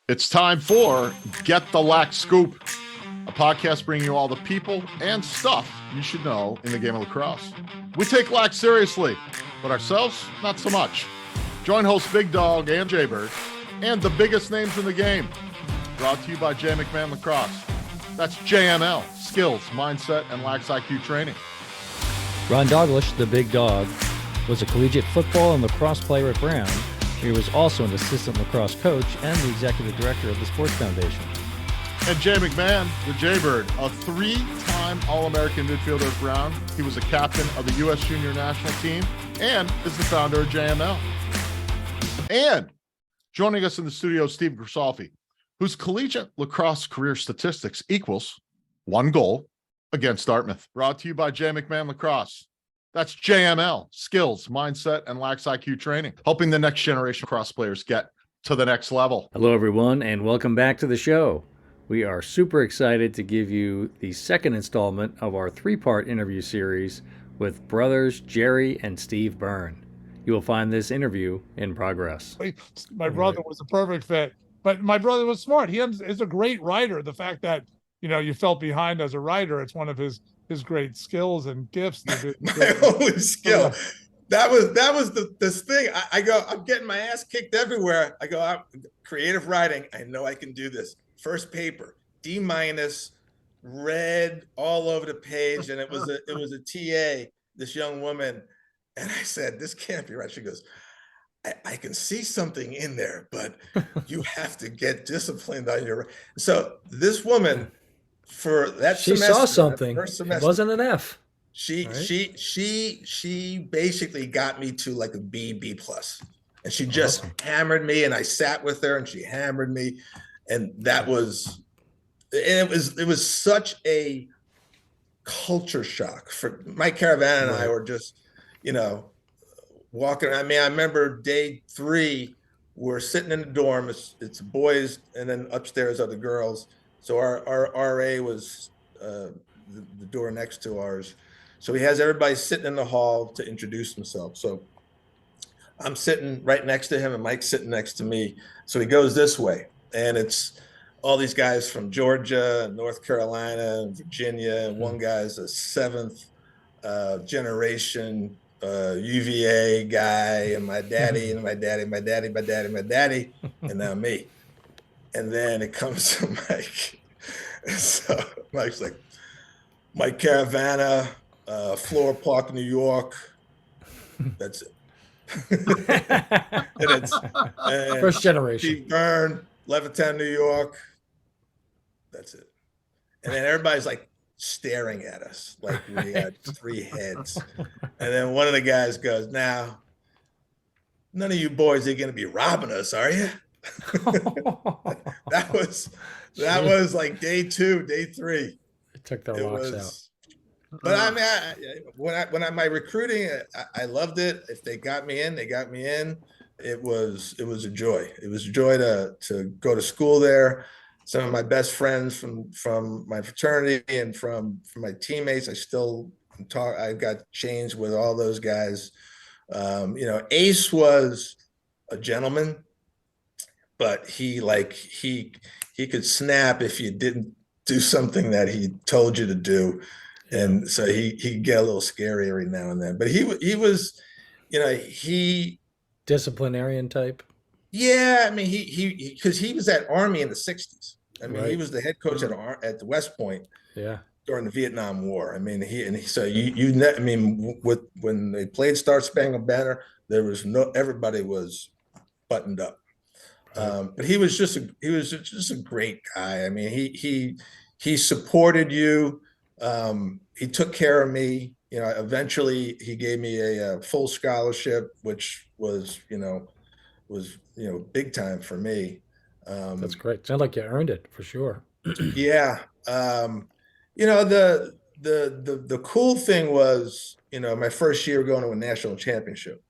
It's time for Get the Lac Scoop, a podcast bringing you all the people and stuff you should know in the game of lacrosse. We take Lac seriously, but ourselves, not so much. Join hosts Big Dog and Jay Bird and the biggest names in the game. Brought to you by J. McMahon Lacrosse. That's JML, skills, mindset, and Lac's IQ training. Ron Douglas, the Big Dog, was a collegiate football and lacrosse player at Brown. He was also an assistant lacrosse coach and the executive director of the Sports Foundation. And Jay McMahon, the Jaybird, a three-time All-American midfielder at Brown. He was a captain of the U.S. Junior National Team and is the founder of JML. And joining us in the studio, Steve Grisalfi, whose collegiate lacrosse career statistics equals 1 goal against Dartmouth. Brought to you by J. McMahon Lacrosse. That's JML, skills, mindset, and Lac's IQ training, helping the next generation of cross players get to the next level. Hello, everyone, and welcome back to the show. We are super excited to give you the second installment of our 3-part interview series with brothers Gerry and Steve Byrne. You will find this interview in progress. My brother was a perfect fit, but my brother was smart. He is a great writer. The fact that, you felt behind as a writer, it's one of his great skills and gifts. My only skill. That was this thing. I go, I'm getting my ass kicked everywhere. I go, I'm creative writing. I know I can do this. First paper, D-, red all over the page, and it was a TA, this young woman, and I said, this can't be right. She goes, I can see something in there, but you have to get disciplined on your. So this woman, for that she semester, saw something. First semester, it wasn't an F. She basically got me to like a B+, and she just hammered me, and I sat with her, and she hammered me, and it was such a culture shock for Mike Caravan and I were just, walking. I mean, I remember day 3, we're sitting in the dorm. It's boys, and then upstairs are the girls. So our RA was the door next to ours. So he has everybody sitting in the hall to introduce himself. So I'm sitting right next to him, and Mike's sitting next to me. So he goes this way, and it's all these guys from Georgia, North Carolina, Virginia. And one guy's a 7th generation UVA guy, and my daddy, and my daddy, and now me. And then it comes to Mike. And so Mike's like, Mike Caravana, Floral Park, New York. That's it. and First generation. Steve Byrne, Levittown, New York. That's it. And then everybody's like staring at us like we had 3 heads. And then one of the guys goes, now, none of you boys are going to be robbing us, are you? that was like day 2, day 3. It took their locks out. But I mean, my recruiting, I loved it. If they got me in, they got me in. It was a joy. It was a joy to go to school there. Some of my best friends from my fraternity and from my teammates, I still talk. I got changed with all those guys. Ace was a gentleman, but he could snap if you didn't do something that he told you to do. And so he'd get a little scary every now and then, but he was, disciplinarian type. Yeah. I mean, because he was at Army in the 60s. I mean, Right. He was the head coach at the West Point. Yeah. During the Vietnam War. I mean, when they played Star Spangled Banner, everybody was buttoned up. But he was just a great guy. I mean, he supported you. He took care of me. Eventually he gave me a full scholarship, which was big time for me. That's great. Sounds like you earned it for sure. Yeah. The cool thing was, my first year going to a national championship.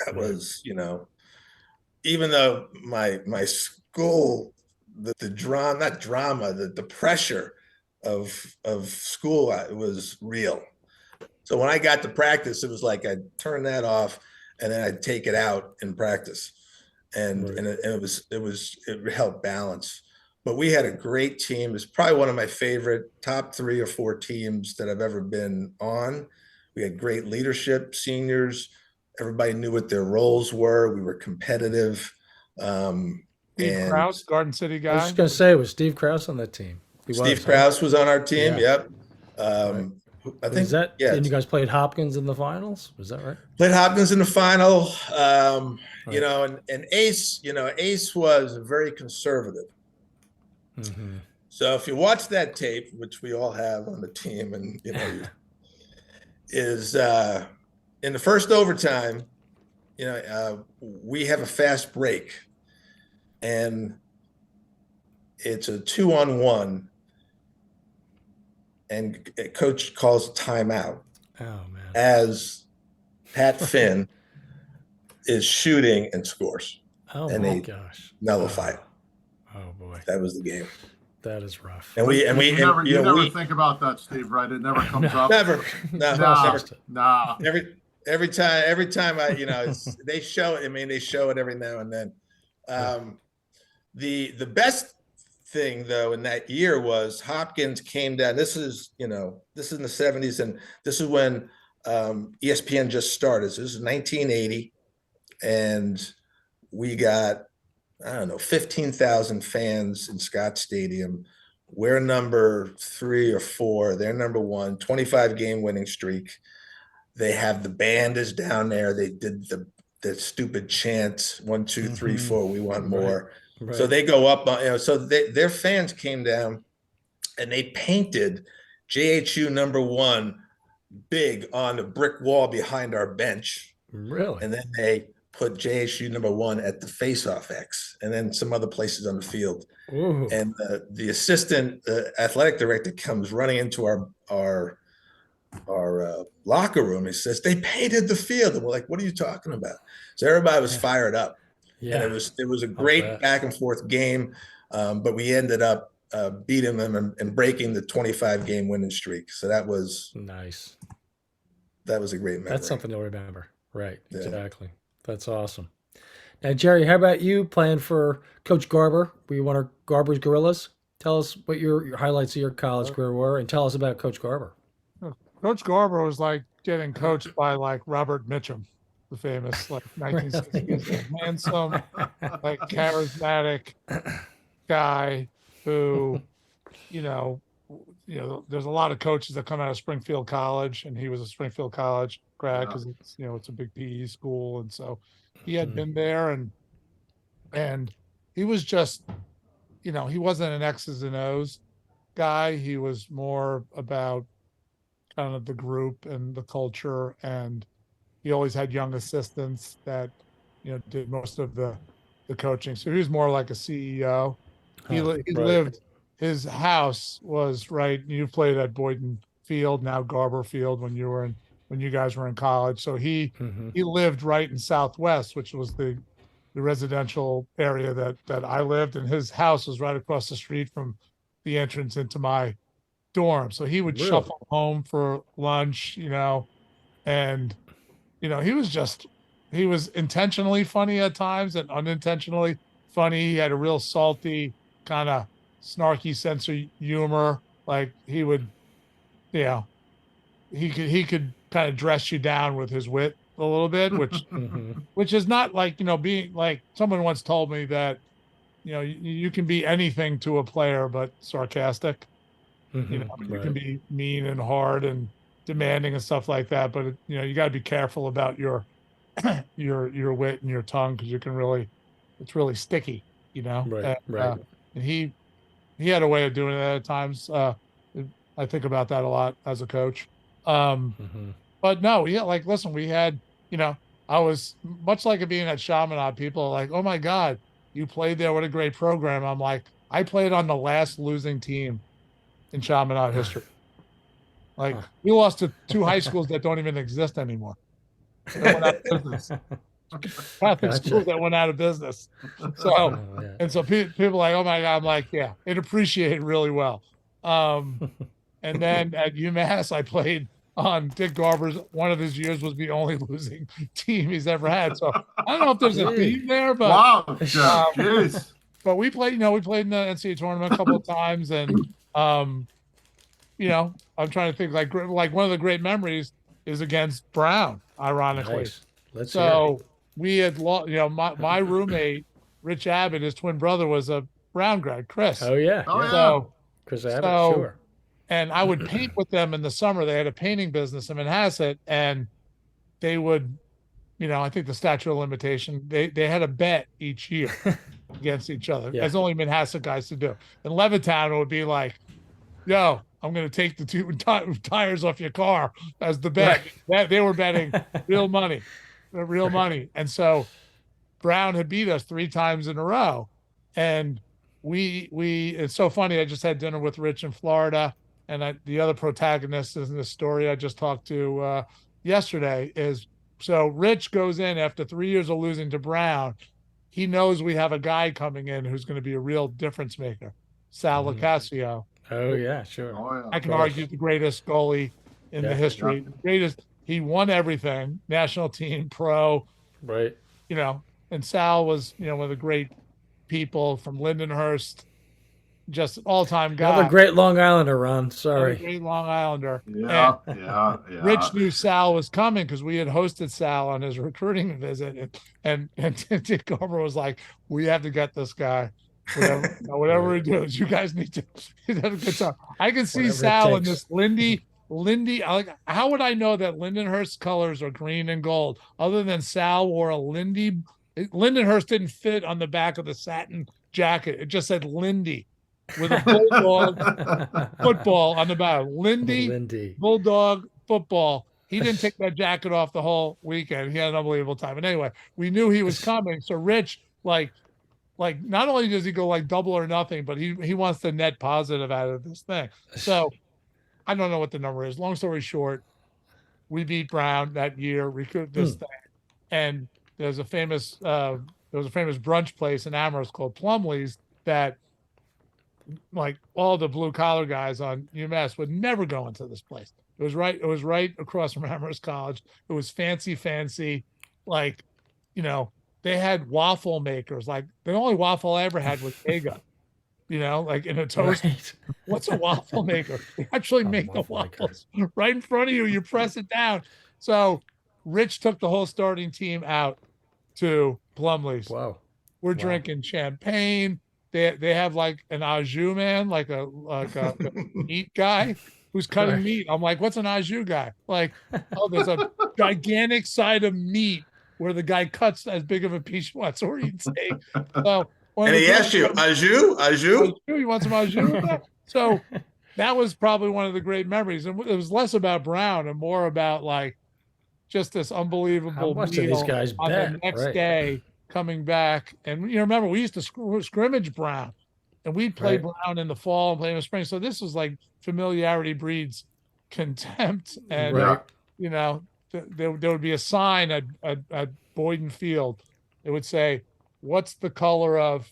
That was, even though my school, the pressure of school, it was real. So when I got to practice, it was like I'd turn that off and then I'd take it out in practice. and Right. and it helped balance. But we had a great team. It's probably one of my favorite top 3 or 4 teams that I've ever been on. We had great leadership, seniors. Everybody knew what their roles were. We were competitive. Steve And Krause, Garden City I was guy. just going to say, was Steve Krause on that team? He Steve was, Krause was on our team. Yeah. Yep. Right. I think, Is that, yeah, and you guys played Hopkins in the finals? Was that right? played Hopkins in the final. Right. You know, and Ace, Ace was very conservative. Mm-hmm. So if you watch that tape, which we all have on the team, and is in the first overtime, we have a fast break, and it's a 2-on-1, and coach calls a timeout Oh man. as Pat Finn is shooting and scores, Oh and my they gosh. nullify it. Oh boy. That was the game. That is rough. And we You never think about that, Steve, right? It never comes up. never, no, Nah, never. nah. Every time they show it. I mean, they show it every now and then. The best thing though in that year was Hopkins came down. This is in the 70s, and this is when ESPN just started. So this is 1980, and we got, I don't know, 15,000 fans in Scott Stadium. We're number 3 or 4. They're number 1, 25-game winning streak. They have the band is down there. They did the stupid chant, 1, 2, 3, 4. We want more. Right. So they go up. So their fans came down, and they painted JHU number 1 big on the brick wall behind our bench. Really? And then they put JHU number 1 at the face-off X, and then some other places on the field. Ooh. And the assistant athletic director comes running into our locker room. He says, they painted the field. And we're like, what are you talking about? So everybody was fired up. Yeah. And it was a great back and forth game. But we ended up beating them and breaking the 25-game winning streak. So that was nice. That was a great memory. That's something to remember. Right. Yeah. Exactly. That's awesome. Now, Gerry, how about you playing for Coach Garber? Were you one of Garber's Gorillas? Tell us what your highlights of your college career were, and tell us about Coach Garber. Coach Garber was like getting coached by like Robert Mitchum, the famous like 1960s handsome, like charismatic guy who, there's a lot of coaches that come out of Springfield College, and he was a Springfield College grad because it's a big PE school, and so he had been there, and he was just, he wasn't an X's and O's guy. He was more about kind of the group and the culture, and he always had young assistants that did most of the coaching. So he was more like a CEO. He lived, his house was right. You played at Boyden Field, now Garber Field, when you guys were in college. So he lived right in Southwest, which was the residential area that I lived, and his house was right across the street from the entrance into my dorm. So he would shuffle home for lunch, and he was intentionally funny at times and unintentionally funny. He had a real salty, kind of snarky sense of humor. Like he would, he could kind of dress you down with his wit a little bit, which which is not like, being like, someone once told me that, you can be anything to a player but sarcastic. You can be mean and hard and demanding and stuff like that, but you got to be careful about your your wit and your tongue, because it's really sticky, Right. And he had a way of doing it at times. I think about that a lot as a coach. But no, listen, we had, I was much like it being at Chaminade. People are like, oh my God, you played there. What a great program. I'm like, I played on the last losing team in Chaminade history. Like we lost to 2 high schools that don't even exist anymore. They went out of business. Catholic schools that went out of business. So, and so people are like, oh my God. I'm like, yeah, it appreciated really well. And then at UMass, I played on Dick Garber's, one of his years was the only losing team he's ever had. So I don't know if there's a theme there, but Wow, jeez. but we played, we played in the NCAA tournament a couple of times, and I'm trying to think, like one of the great memories is against Brown, ironically. Nice. Let's hear So we had lost, my roommate, Rich Abbott, his twin brother, was a Brown grad, Chris. Oh yeah. Oh, yeah. yeah. So, Chris Abbott, so- sure. and I would paint with them in the summer. They had a painting business in Manhasset, and they would, I think the statute of limitation, they had a bet each year against each other, Yeah. as only Manhasset guys to do. In Levittown, it would be like, yo, I'm going to take the two tires off your car as the bet. They were betting real money. And so Brown had beat us 3 times in a row. And we it's so funny. I just had dinner with Rich in Florida, and the other protagonist in this story I just talked to yesterday is, so Rich goes in after 3 years of losing to Brown. He knows we have a guy coming in who's going to be a real difference maker, Sal Locascio. Oh yeah, sure. Oh, yeah. I can argue the greatest goalie in the history. Greatest. He won everything, national team, pro, Right. and Sal was, one of the great people from Lindenhurst, just all-time guy. Another great Long Islander, Ron. Sorry. Another great Long Islander. Yeah, And yeah. Rich knew Sal was coming because we had hosted Sal on his recruiting visit, and Dick Garber was like, "We have to get this guy. Whatever we do, you guys need to have a good time." I can see Whatever it Sal in takes. this Lindy. How would I know that Lindenhurst colors are green and gold other than Sal wore a Lindy? Lindenhurst didn't fit on the back of the satin jacket. It just said Lindy with a bulldog football on the back. Lindy bulldog football. He didn't take that jacket off the whole weekend. He had an unbelievable time. And anyway, we knew he was coming. So Rich, like not only does he go like double or nothing, but he wants the net positive out of this thing. So I don't know what the number is. Long story short, we beat Brown that year, recruit this thing, and there's a famous brunch place in Amherst called Plumley's that, like, all the blue collar guys on UMass would never go into this place. It was right across from Amherst College. It was fancy, like, they had waffle makers. Like, the only waffle I ever had was Eggo, like in a toast. Right. What's a waffle maker? They actually make the waffles right in front of you. You press it down. So Rich took the whole starting team out to Plumley's. Wow. We're drinking champagne. They have like an au jus man, like a meat guy who's cutting meat. I'm like, what's an au jus guy? Like, oh, there's a gigantic side of meat where the guy cuts as big of a piece. What's or he'd say. So, and he asked you, au jus? You want some au jus? So that was probably one of the great memories. And it was less about Brown and more about like just this unbelievable How much meal do these guys on bet? the next Right. day coming back. And remember, we used to scrimmage Brown, and we'd play Brown in the fall and play in the spring. So this was like familiarity breeds contempt. And there would be a sign at Boyden Field. It would say, "What's the color of?"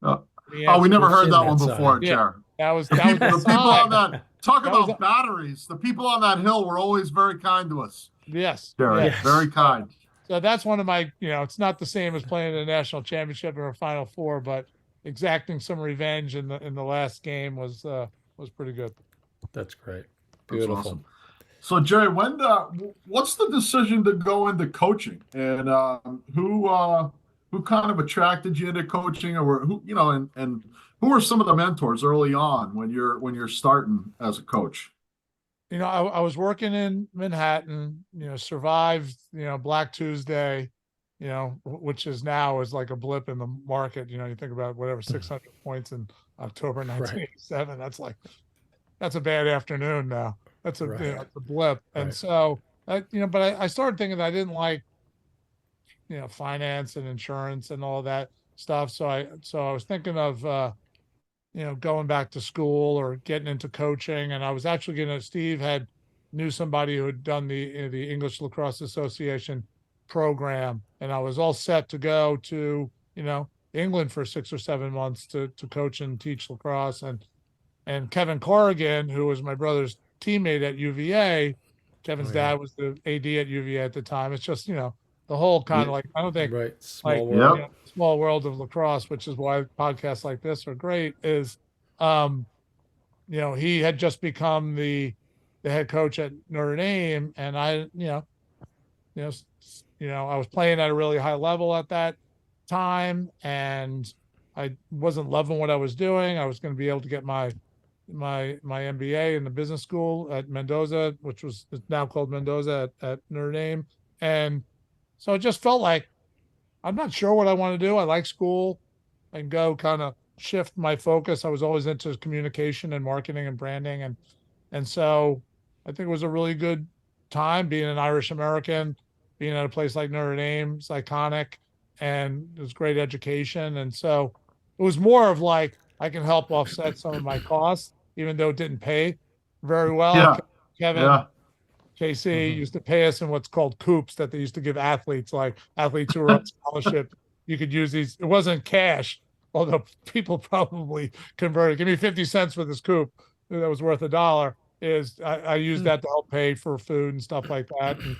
We never heard that one before, Yeah. Jer. That was The the people on sign. that about batteries. The people on that hill were always very kind to us. Yes. Jerry, Yes. very kind. So that's one of my, it's not the same as playing in a national championship or a Final Four, but exacting some revenge in the last game was pretty good. That's great. That's Beautiful. awesome. So Jerry, what's the decision to go into coaching, and who kind of attracted you into coaching, or who, and who are some of the mentors early on when you're starting as a coach? I was working in Manhattan, survived, Black Tuesday, which is like a blip in the market. You think about whatever, 600 points in October 1987. That's a bad afternoon now. That's it's a blip. And so, but I started thinking that I didn't like, finance and insurance and all that stuff. So I was thinking of, going back to school or getting into coaching. And I was actually Steve knew somebody who had done the English Lacrosse Association program. And I was all set to go to, England for 6 or 7 months to coach and teach lacrosse. And Kevin Corrigan, who was my brother's teammate at UVA, Kevin's dad was the AD at UVA at the time. It's just, the whole kind of like, I don't think Right. Small like, world. small world of lacrosse, which is why podcasts like this are great, is, he had just become the head coach at Notre Dame. And I was playing at a really high level at that time, and I wasn't loving what I was doing. I was going to be able to get my MBA in the business school at Mendoza, which was now called Mendoza at Notre Dame. And so it just felt like I'm not sure what I want to do. I like school and go kind of shift my focus. I was always into communication and marketing and branding. And so I think it was a really good time being an Irish American, being at a place like Notre Dame. It's iconic and it was great education. And so it was more of like, I can help offset some of my costs, even though it didn't pay very well. Yeah. Kevin, KC used to pay us in what's called coops that they used to give athletes, like athletes who were on scholarship. You could use these. It wasn't cash, although people probably converted. Give me 50 cents for this coop that was worth $1. I used that to help pay for food and stuff like that, and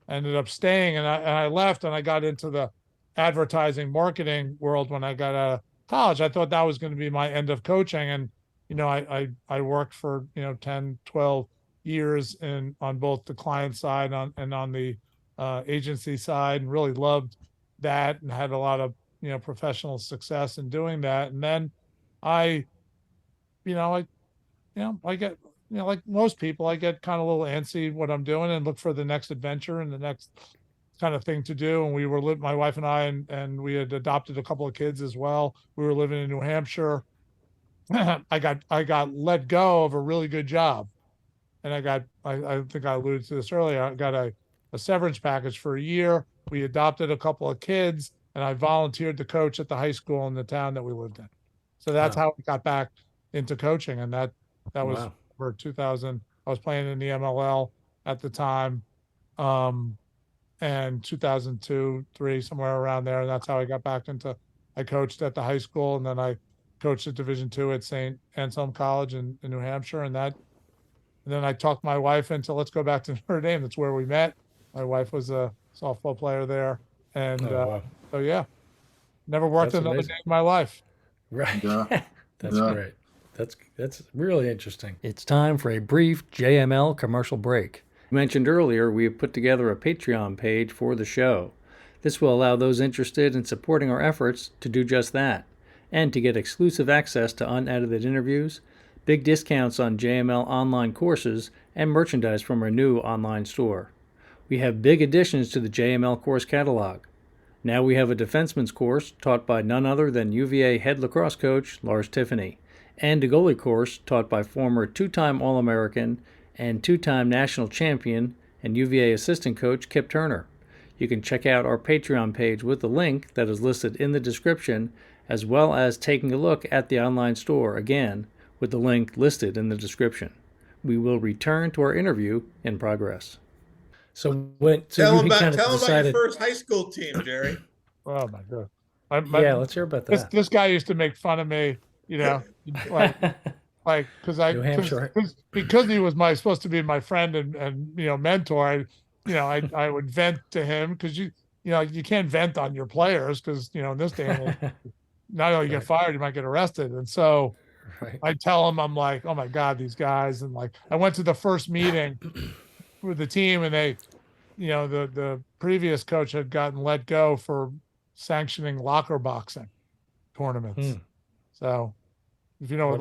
I ended up staying. And I left, and I got into the advertising marketing world when I got out of college. I thought that was going to be my end of coaching, and I worked for 10, 12 years on both the client side and on the agency side, and really loved that and had a lot of professional success in doing that. And then I get like most people, I get kind of a little antsy what I'm doing and look for the next adventure and the next kind of thing to do. And we were my wife and I, and we had adopted a couple of kids as well. We were living in New Hampshire. I got let go of a really good job. And I think I alluded to this earlier. I got a severance package for a year. We adopted a couple of kids, and I volunteered to coach at the high school in the town that we lived in. So that's how I got back into coaching. And that was for 2000. I was playing in the MLL at the time, and 2002, 3, somewhere around there. And that's how I got back into. I coached at the high school, and then I coached at Division II at St. Anselm College in New Hampshire, and then I talked my wife into let's go back to Notre Dame. That's where we met. My wife was a softball player there, and so yeah, never worked another day in my life. Right, that's Yeah. great. That's really interesting. It's time for a brief JML commercial break. Mentioned earlier, we have put together a Patreon page for the show. This will allow those interested in supporting our efforts to do just that, and to get exclusive access to unedited interviews, big discounts on JML online courses, and merchandise from our new online store. We have big additions to the JML course catalog. Now we have a defenseman's course taught by none other than UVA head lacrosse coach Lars Tiffany, and a goalie course taught by former 2-time All-American and 2-time national champion and UVA assistant coach Kip Turner. You can check out our Patreon page with the link that is listed in the description, as well as taking a look at the online store again with the link listed in the description. We will return to our interview in progress. So tell them about your first high school team, Gerry. Oh my God! Let's hear about that. This guy used to make fun of me, like because he was supposed to be my friend and mentor. I would vent to him because you can't vent on your players because in this day and age, not only you get fired, you might get arrested. And so I tell him, I'm like, oh my God, these guys. And like, I went to the first meeting with the team, and they, the previous coach had gotten let go for sanctioning locker boxing tournaments. So if you know what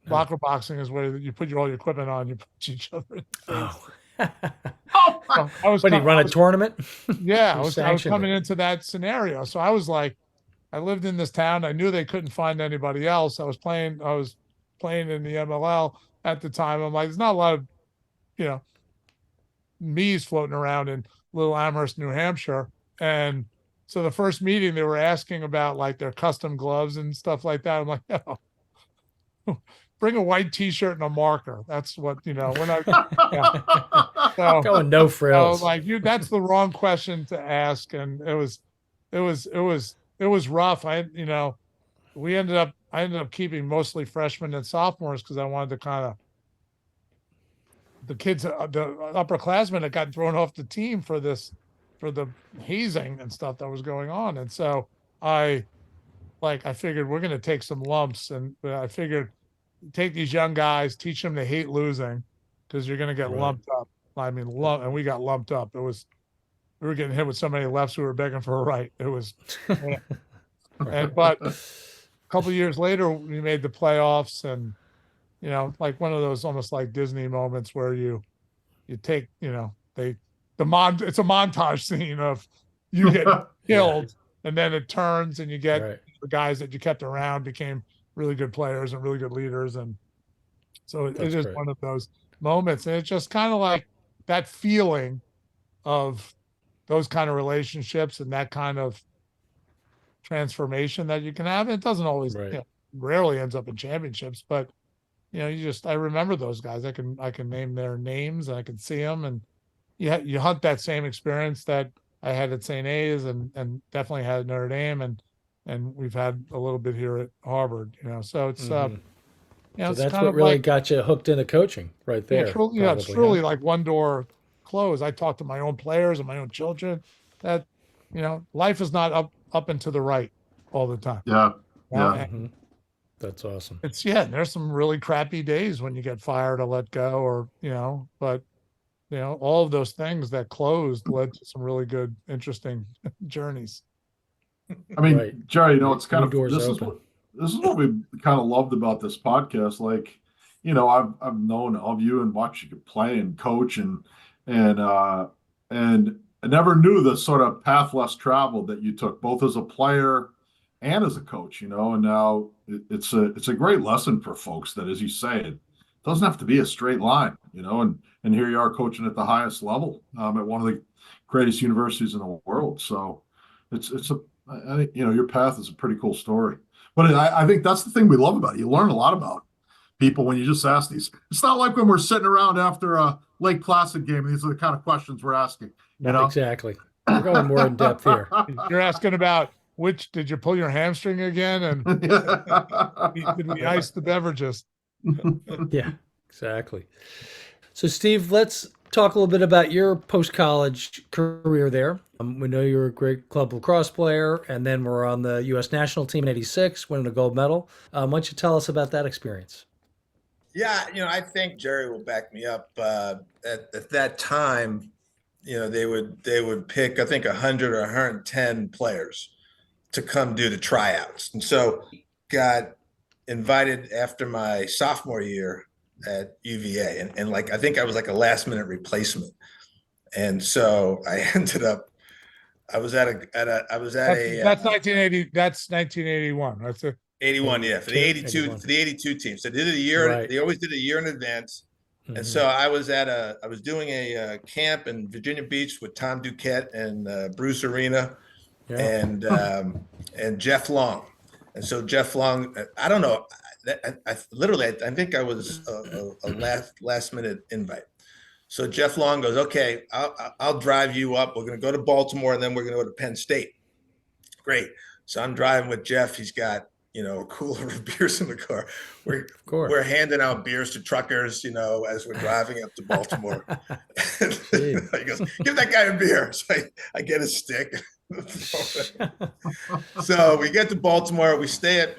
locker boxing is, where you put all your equipment on, you punch each other in the face. When you run a tournament? Yeah, I was coming into that scenario. So I was like, I lived in this town. I knew they couldn't find anybody else. I was playing in the MLL at the time. I'm like, there's not a lot of, me's floating around in little Amherst, New Hampshire. And so the first meeting, they were asking about like their custom gloves and stuff like that. I'm like, no, bring a white T-shirt and a marker. That's what, we're not. Yeah. So, going no frills. So like that's the wrong question to ask. And it was rough. I ended up keeping mostly freshmen and sophomores because I wanted to kind of the kids, the upperclassmen had gotten thrown off the team for the hazing and stuff that was going on. And so I figured we're going to take some lumps, and I figured take these young guys, teach them to hate losing, because you're going to get lumped up. I mean, and we got lumped up. We were getting hit with so many lefts, we were begging for a right. It was, but a couple of years later, we made the playoffs, and like one of those almost like Disney moments where you take, it's a montage scene of you get killed, and then it turns, and you get the guys that you kept around became really good players and really good leaders. And so it is one of those moments. And it's just kind of like that feeling of those kind of relationships and that kind of transformation that you can have. It doesn't always, rarely ends up in championships, but I remember those guys. I can name their names, and I can see them, and you hunt that same experience that I had at St. A's and definitely had at Notre Dame, and we've had a little bit here at Harvard, so it's, so it's that's kind what of really like, got you hooked into coaching right there. It's truly like one door closed. I talk to my own players and my own children that, life is not up and to the right all the time. Yeah. That's awesome. There's some really crappy days when you get fired or let go, or, but all of those things that closed led to some really good, interesting journeys. I mean, Gerry, it's kind of, doors open. This is what we kind of loved about this podcast. Like, I've known of you and watched you play and coach, and I never knew the sort of path less traveled that you took, both as a player and as a coach, and now it's a great lesson for folks that, as you say, it doesn't have to be a straight line, and here you are coaching at the highest level, at one of the greatest universities in the world. So I think, your path is a pretty cool story. But I think that's the thing we love about it. You learn a lot about people when you just ask these. It's not like when we're sitting around after a Lake Placid game, and these are the kind of questions we're asking. Exactly. We're going more in depth here. You're asking about did you pull your hamstring again? And did we ice the beverages? Yeah, exactly. So, Steve, let's talk a little bit about your post-college career there. We know you were a great club lacrosse player, and then we're on the U.S. national team in '86, winning a gold medal. Why don't you tell us about that experience? Yeah, I think Gerry will back me up. At that time, they would pick, I think, 100 or 110 players to come do the tryouts. And so got invited after my sophomore year at UVA. And like, I think I was like a last minute replacement. And so I ended up, that's 1980. That's 1981. That's it. 81. Yeah. For the 82 team. So they did a year. They always did a year in advance. Mm-hmm. And so I was doing a camp in Virginia Beach with Tom Duquette and Bruce Arena. Yeah. And Jeff Long. And so Jeff Long, I don't know, I think I was a last minute invite. So Jeff Long goes, okay, I'll drive you up. We're going to go to Baltimore, and then we're going to go to Penn State. Great. So I'm driving with Jeff. He's got, a cooler of beers in the car. We're handing out beers to truckers, as we're driving up to Baltimore. He goes, give that guy a beer. So I get a stick. So we get to Baltimore. We stay at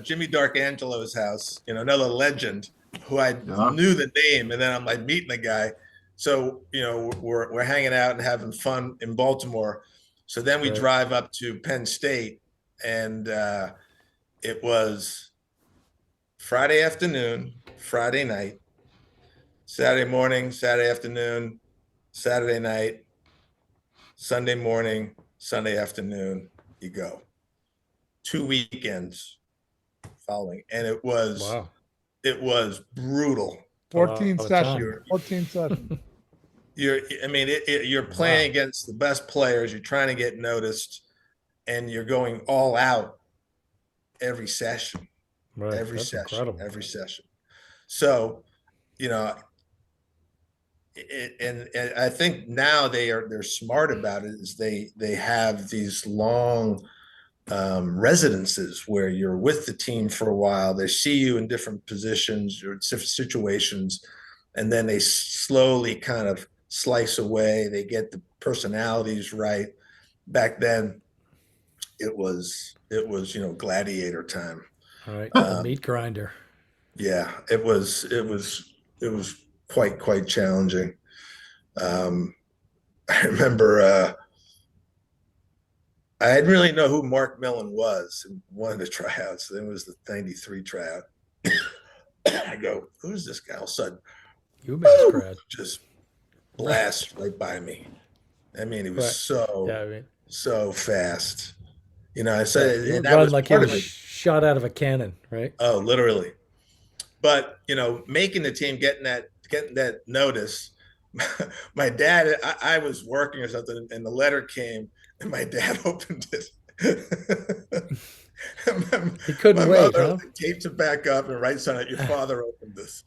Jimmy Darkangelo's house, another legend who I knew the name, and then I'm like meeting the guy. So we're hanging out and having fun in Baltimore. So then we drive up to Penn State, and it was Friday afternoon, Friday night, Saturday morning, Saturday afternoon, Saturday night, Sunday morning, Sunday afternoon, you go. 2 weekends following. And it was brutal. 14 sessions. 14 sessions. You're playing against the best players. You're trying to get noticed, and you're going all out every session. Right. Every That's session. Incredible. Every session. So, and I think now they're smart about it, is they have these long residences where you're with the team for a while. They see you in different positions or different situations, and then they slowly kind of slice away. They get the personalities right. Back then, it was gladiator time. All right, the meat grinder. Yeah, it was quite challenging. I remember I didn't really know who Mark Millen was in one of the tryouts. Then it was the '93 tryout. I go, who's this guy? All of a sudden, UMass grad. just blast right by me. I mean, it was so fast. I said, you and that run was like he part of was it. shot out of a cannon, right? Oh, literally. But making the team, getting that notice. My dad, I was working or something, and the letter came, and my dad opened it. He couldn't my wait, mother huh? taped it back up and writes on it, "Your father opened this."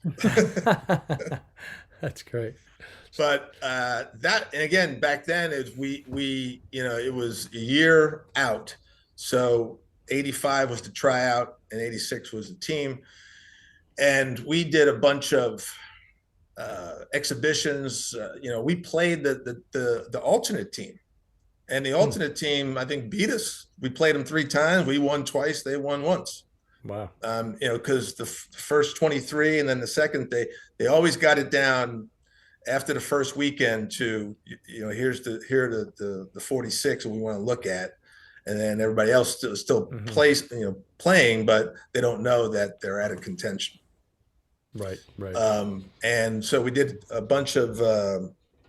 That's great. But that, and again, back then it was a year out. So '85 was the tryout, and '86 was the team, and we did a bunch of exhibitions. We played the alternate team, and the alternate team, I think, beat us. We played them 3 times. We won twice. They won once. Wow. Because the first 23 and then the second, they always got it down after the first weekend to, here are the 46 that we want to look at. And then everybody else still plays, playing, but they don't know that they're out of contention. Right. And so we did a bunch of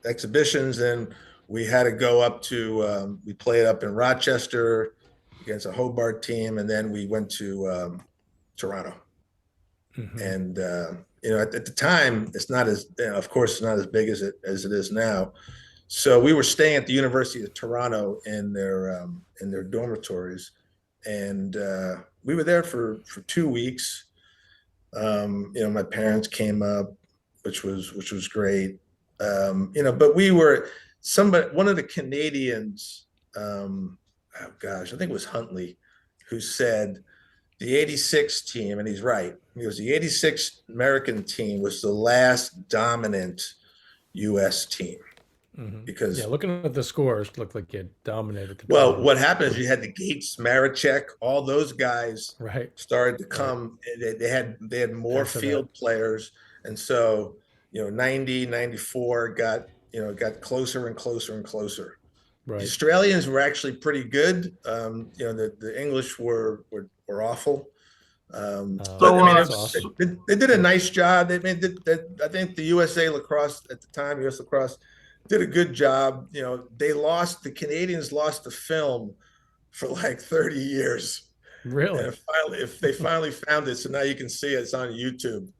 exhibitions, and we had to go up to, we played up in Rochester against a Hobart team, and then we went to Toronto. And, at the time, it's not as, of course, it's not as big as it is now. So we were staying at the University of Toronto in their dormitories, and we were there for 2 weeks. My parents came up, which was great. But we were one of the Canadians, oh gosh, I think it was Huntley, who said the '86 team, and he's right. He goes, the '86 American team was the last dominant U.S. team. Because looking at the scores, looked like you dominated the well, what happened is you had the Gates, Maricek, all those guys started to come. Right. They had more field players, and so 90, 94 got closer and closer and closer. Right. The Australians were actually pretty good. The English were awful. They did a nice job. I think the USA Lacrosse at the time, US Lacrosse, did a good job. The Canadians lost the film for like 30 years. Really? And if they finally found it, so now you can see it. It's on YouTube.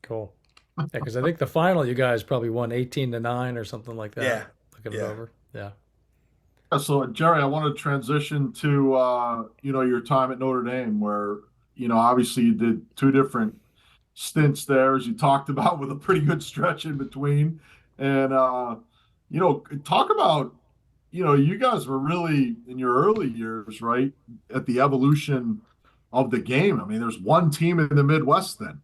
Cool. Yeah, because I think the final you guys probably won 18-9 or something like that. Yeah. Looking it over. Yeah. So Gerry, I want to transition to your time at Notre Dame, where obviously you did 2 different stints there, as you talked about, with a pretty good stretch in between. And talk about you guys were really in your early years, right, at the evolution of the game. I mean, there's one team in the Midwest then,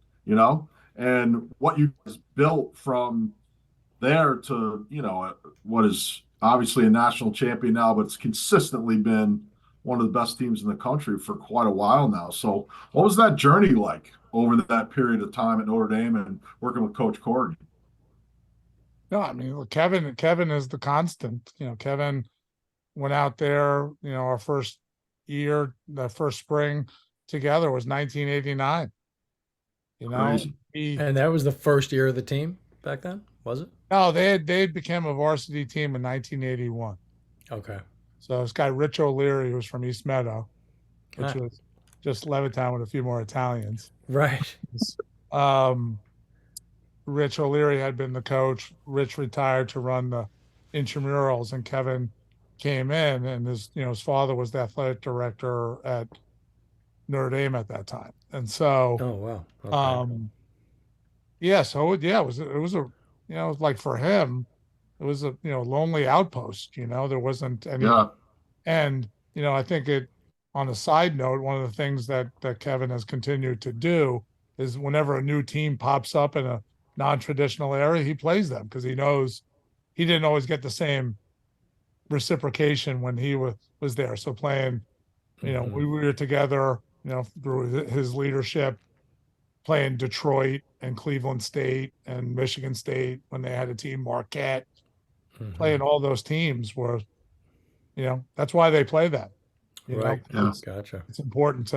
and what you guys built from there to what is obviously a national champion now, but it's consistently been one of the best teams in the country for quite a while now. So what was that journey like over that period of time at Notre Dame and working with Coach Corrigan? No, I mean, Kevin is the constant. Kevin went out there, our first year, the first spring together was 1989. And that was the first year of the team back then, was it? No, they became a varsity team in 1981. Okay. So this guy, Rich O'Leary, who was from East Meadow, which was just Levittown with a few more Italians. Right. Rich O'Leary had been the coach. Rich retired to run the intramurals, and Kevin came in, and his father was the athletic director at Notre Dame at that time. And so, oh wow, okay. It was like for him, it was a lonely outpost. There wasn't any, and I think on a side note, one of the things that Kevin has continued to do is whenever a new team pops up in a non-traditional area, he plays them because he knows he didn't always get the same reciprocation when he was there. So playing, we were together, through his leadership, playing Detroit and Cleveland State and Michigan State when they had a team, Marquette, playing all those teams were, that's why they play that. Right. Gotcha. It's important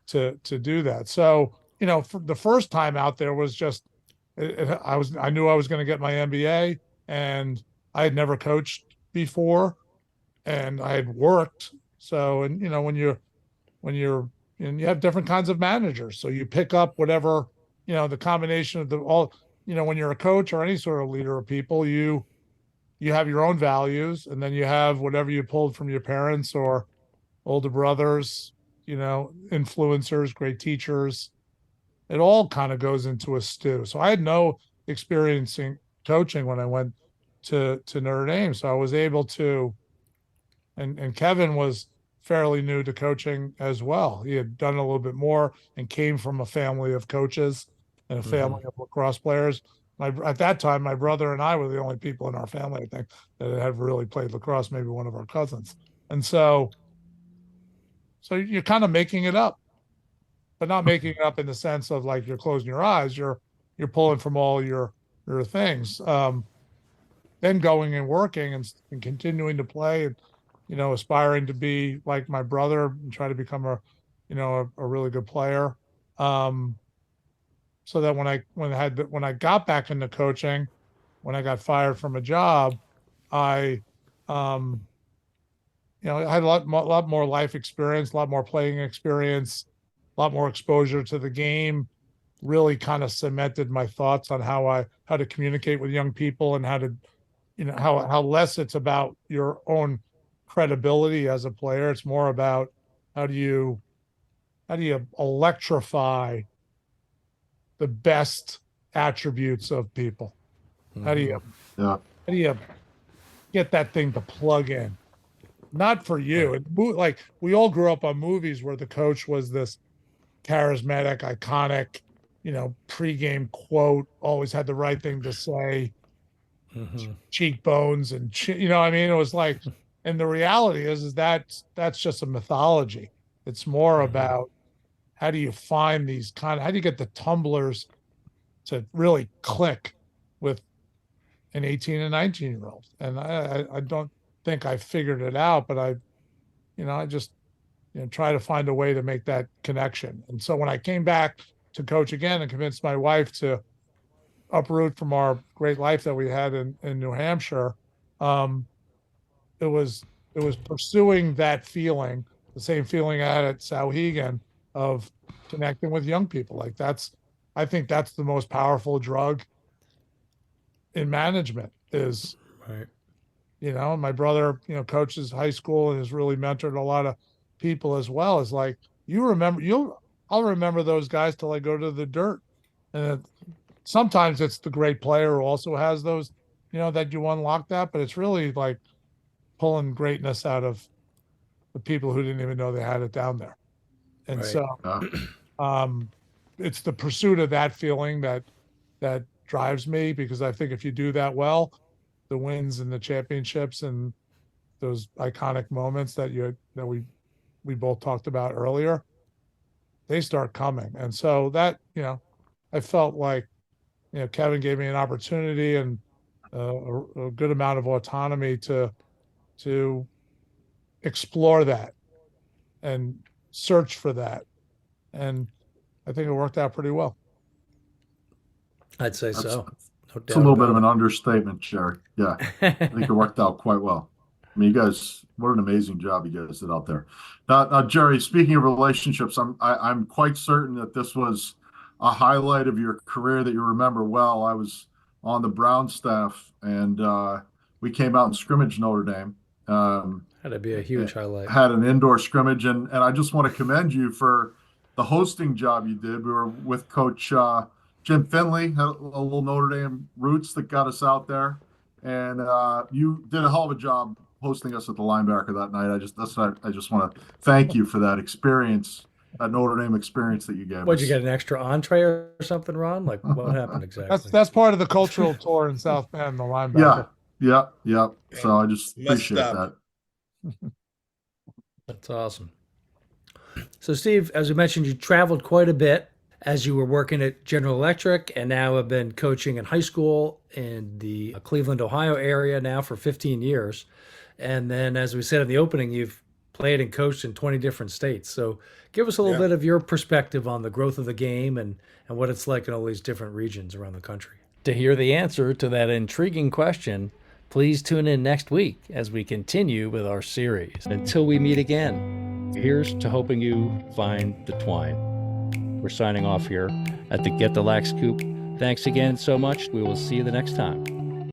to do that. So, for the first time out there was just, I knew I was going to get my MBA, and I had never coached before, and I had worked. So, and and you have different kinds of managers, so you pick up whatever, the combination of when you're a coach or any sort of leader of people, you have your own values, and then you have whatever you pulled from your parents or older brothers, influencers, great teachers. It all kind of goes into a stew. So I had no experience in coaching when I went to Notre Dame. So I was able to, and Kevin was fairly new to coaching as well. He had done a little bit more and came from a family of coaches and a family of lacrosse players. At that time, my brother and I were the only people in our family, I think, that had really played lacrosse, maybe one of our cousins. And so you're kind of making it up, but not making it up in the sense of like you're closing your eyes. You're pulling from all your things. Then going and working and continuing to play and, aspiring to be like my brother and try to become a really good player. So that when I got back into coaching, when I got fired from a job, I had a lot more life experience, a lot more playing experience, a lot more exposure to the game, really kind of cemented my thoughts on how to communicate with young people and how to, how less it's about your own credibility as a player. It's more about how do you electrify the best attributes of people. How do you get that thing to plug in? Not for you. Like we all grew up on movies where the coach was this charismatic, iconic, pregame quote, always had the right thing to say, cheekbones and It was like, and the reality is that's just a mythology. It's more about how do you find how do you get the tumblers to really click with an 18 and 19-year-old? And I don't think I figured it out, but I just try to find a way to make that connection. And so when I came back to coach again and convinced my wife to uproot from our great life that we had in New Hampshire, it was pursuing that feeling, the same feeling I had at Sauhegan of connecting with young people. Like I think that's the most powerful drug in management is, right. My brother, coaches high school and has really mentored a lot of people as well. Is like, I'll remember those guys till I go to the dirt. And sometimes it's the great player who also has those, that you unlock that, but it's really like pulling greatness out of the people who didn't even know they had it down there. And right. So it's the pursuit of that feeling that drives me, because I think if you do that well, the wins and the championships and those iconic moments that we both talked about earlier, they start coming. And so that, I felt like, Kevin gave me an opportunity and a good amount of autonomy to explore that and search for that. And I think it worked out pretty well. I'd say so. It's a little bit of an understatement, Gerry. Yeah, I think it worked out quite well. I mean, you guys, what an amazing job you guys did out there. Now, Gerry, speaking of relationships, I'm quite certain that this was a highlight of your career that you remember well. I was on the Brown staff, and we came out and scrimmaged Notre Dame. Had to be a huge highlight. Had an indoor scrimmage, and I just want to commend you for the hosting job you did. We were with Coach Jim Finley, had a little Notre Dame roots that got us out there, and you did a hell of a job hosting us at the linebacker that night. I just want to thank you for that experience Notre Dame experience that you gave What'd us. you get, an extra entree or something, Ron? Like, what happened exactly? That's part of the cultural tour in South Bend, the linebacker. Yeah. So I just Messed appreciate up. that. That's awesome. So, Steve, as we mentioned, you traveled quite a bit as you were working at General Electric and now have been coaching in high school in the Cleveland, Ohio area now for 15 years. And then, as we said in the opening, you've played and coached in 20 different states. So give us a little bit of your perspective on the growth of the game and what it's like in all these different regions around the country. To hear the answer to that intriguing question, please tune in next week as we continue with our series. Until we meet again, here's to hoping you find the twine. We're signing off here at the Get the Lax Coop. Thanks again so much. We will see you the next time.